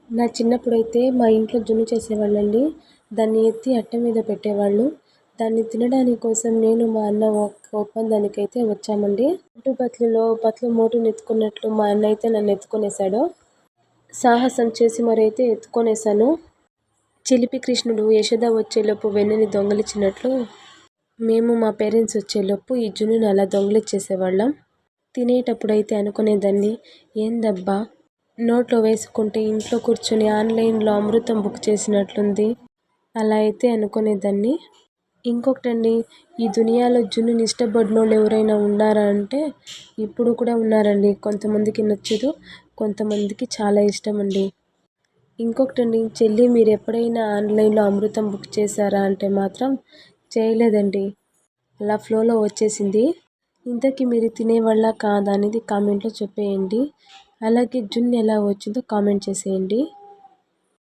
నా చిన్నప్పుడైతే మా ఇంట్లో జున్ను చేసేవాళ్ళండి. దాన్ని ఎత్తి అట్ట మీద పెట్టేవాళ్ళు. దాన్ని తినడానికి కోసం నేను, మా అన్న ఒక ఒప్పందానికైతే వచ్చామండి. బట్లు మోటుని ఎత్తుకున్నట్లు మా అన్న అయితే నన్ను ఎత్తుకొనేసాడు. సాహసం చేసి మరైతే ఎత్తుకొనేసాను. చిలిపి కృష్ణుడు యశోద వచ్చేలోపు వెన్నని దొంగిలించినట్లు మేము మా పేరెంట్స్ వచ్చేలోపు ఈ జున్నుని అలా దొంగిలించేసేవాళ్ళం. తినేటప్పుడైతే అనుకునేదాన్ని, ఏందబ్బా నోట్లో వేసుకుంటే ఇంట్లో కూర్చొని ఆన్లైన్లో అమృతం బుక్ చేసినట్లుంది. అలా అయితే అనుకునేదాన్ని. ఇంకొకటండి, ఈ దునియాలో జున్నుని ఇష్టపడినోళ్ళు ఎవరైనా ఉన్నారా అంటే ఇప్పుడు కూడా ఉన్నారండి. కొంతమందికి నచ్చదు, కొంతమందికి చాలా ఇష్టమండి. ఇంకొకటండి, చెల్లి మీరు ఎప్పుడైనా ఆన్లైన్లో అమృతం బుక్ చేశారా అంటే మాత్రం చేయలేదండి. అలా ఫ్లోలో వచ్చేసింది. ఇంతకీ మీరు తినేవాళ్ళా కాదా అనేది కామెంట్లో చెప్పేయండి. అలాగే జున్ను ఎలా వచ్చిందో కామెంట్ చేసేయండి.